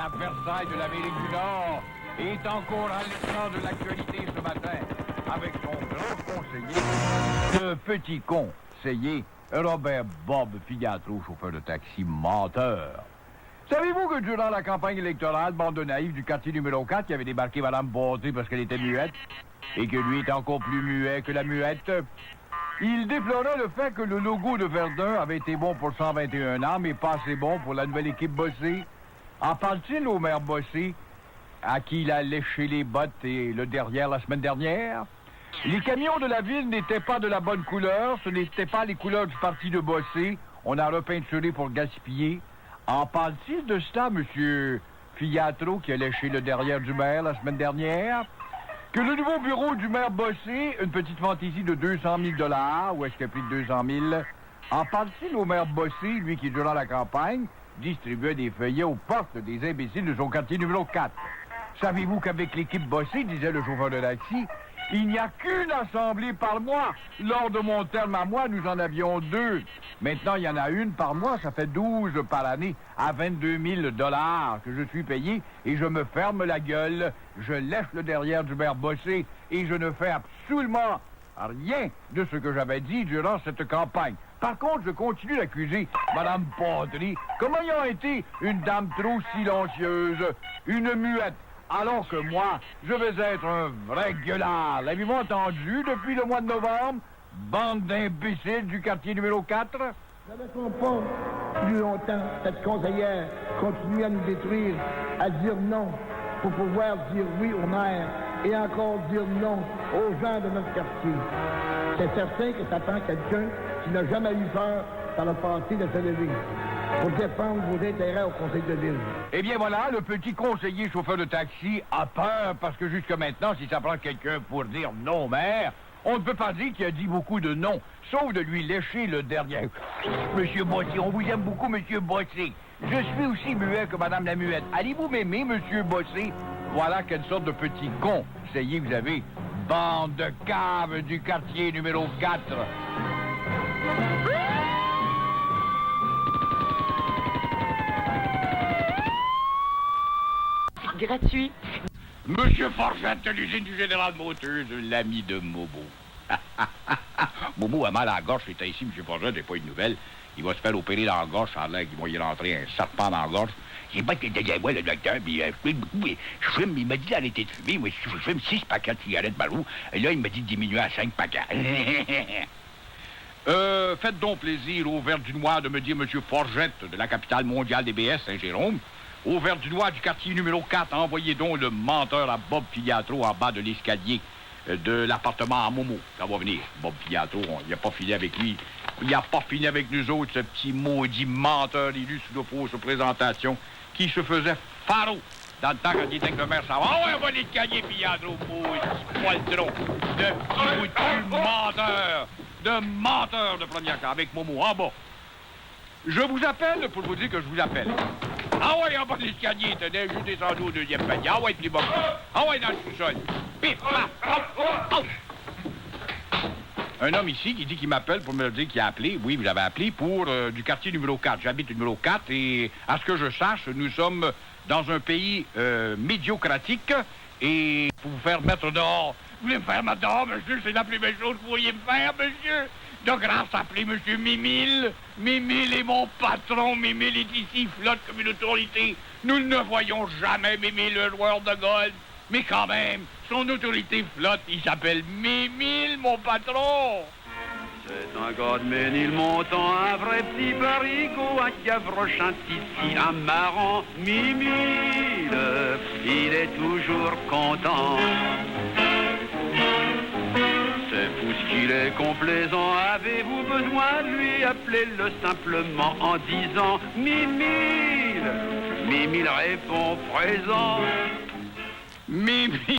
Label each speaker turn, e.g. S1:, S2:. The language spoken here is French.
S1: à Versailles de l'Amérique du Nord et est encore à l'écran de l'actualité ce matin avec son grand conseiller, le petit conseiller Robert Bob Figatro, chauffeur de taxi menteur. Savez-vous que durant la campagne électorale, bande de naïfs du quartier numéro 4 qui avait débarqué Mme Bonté parce qu'elle était muette, et que lui est encore plus muet que la muette, il déplorait le fait que le logo de Verdun avait été bon pour 121 ans, mais pas assez bon pour la nouvelle équipe Bossé. En parle-t-il au maire Bossé, à qui il a léché les bottes et le derrière la semaine dernière? Les camions de la ville n'étaient pas de la bonne couleur, ce n'étaient pas les couleurs du parti de Bossé. On a repeinturé pour gaspiller. En parle-t-il de cela, M. Fiatro, qui a léché le derrière du maire la semaine dernière? Que le nouveau bureau du maire Bossé, une petite fantaisie de 200 000 $, ou est-ce qu'il y a plus de 200 000? En parle-t-il au maire Bossé, lui qui, durant la campagne, distribuait des feuillets aux portes des imbéciles de son quartier numéro 4? Savez-vous qu'avec l'équipe Bossé, disait le chauffeur de taxi, il n'y a qu'une assemblée par mois. Lors de mon terme à moi, nous en avions 2. Maintenant, il y en a une par mois. Ça fait 12 par année à 22 000 $ que je suis payé. Et je me ferme la gueule. Je lèche le derrière du maire Bossé. Et je ne fais absolument rien de ce que j'avais dit durant cette campagne. Par contre, je continue d'accuser Mme Pondry comme ayant été une dame trop silencieuse, une muette. Alors que moi, je vais être un vrai gueulard. L'avez-vous entendu depuis le mois de novembre? Bande d'imbéciles du quartier numéro 4?
S2: Ne laissons pas plus longtemps cette conseillère continuer à nous détruire, à dire non pour pouvoir dire oui au maire et encore dire non aux gens de notre quartier. C'est certain que ça prend quelqu'un qui n'a jamais eu peur par le passé de se lever pour défendre vos intérêts au conseil de ville.
S1: Eh bien voilà, le petit conseiller chauffeur de taxi a peur parce que jusque maintenant, si ça prend quelqu'un pour dire non, maire, on ne peut pas dire qu'il a dit beaucoup de non, sauf de lui lécher le dernier. Monsieur Bossé, on vous aime beaucoup, Monsieur Bossé. Je suis aussi muet que Madame la Muette. Allez-vous m'aimer, Monsieur Bossé? Voilà quelle sorte de petit conseiller vous avez. Bande de caves du quartier numéro 4.
S3: Gratuit.
S1: Monsieur Forgette de l'usine du Général Motors, l'ami de Mobo. Mobo a mal à la gorge, c'est ici, monsieur Forgette, j'ai pas une nouvelle. Il va se faire opérer dans la gorge, ça a l'air qu'il va y rentrer un serpent dans la gorge. J'ai pas été derrière moi, le docteur, puis je fume, il m'a dit d'arrêter de fumer. Moi, je fume 6 paquets de cigarettes par jour, et là, il m'a dit de diminuer à 5 paquets. Faites donc plaisir au Verdunois de me dire, monsieur Forgette, de la capitale mondiale des BS, Saint-Jérôme, au Verdunois du quartier numéro 4, envoyez donc le menteur à Bob Fiatro en bas de l'escalier de l'appartement à Momo. Ça va venir. Bob Fiatro, il n'a pas fini avec lui. Il n'a pas fini avec nous autres, ce petit maudit menteur élu sous de fausses présentations qui se faisait faro dans le temps quand il était avec le maire Savard. Ah ouais, on va l'escalier, Fiatro, maudit poiltron de petit bout de cul menteur de première classe avec Momo en bas. Je vous appelle pour vous dire que je vous appelle. Ah ouais, en bas de l'escalier, tenez, je descendu au deuxième palier. Ah ouais, plus bas. Ah ouais, dans le sous-sol. Pif, paf, hop, hop. Un homme ici qui dit qu'il m'appelle pour me dire qu'il a appelé. Oui, vous avez appelé pour du quartier numéro 4. J'habite au numéro 4 et à ce que je sache, nous sommes dans un pays médiocratique et pour vous faire mettre dehors. Vous voulez me faire mettre dehors, monsieur? C'est la plus belle chose que vous pourriez me faire, monsieur. De grâce, appelez monsieur Mimile. Mimile est mon patron. Mimile est ici, flotte comme une autorité. Nous ne voyons jamais Mimile, le joueur de golf. Mais quand même, son autorité flotte, il s'appelle Mimile, mon patron.
S4: C'est un gars de Ménil montant, un vrai petit barigot, un Gavre Chantilly, un marrant Mimile. Il est toujours content. C'est fou ce qu'il est complaisant. Avez-vous besoin de lui? Appelez-le simplement en disant Mimile. Mimile répond présent.
S1: Mimile.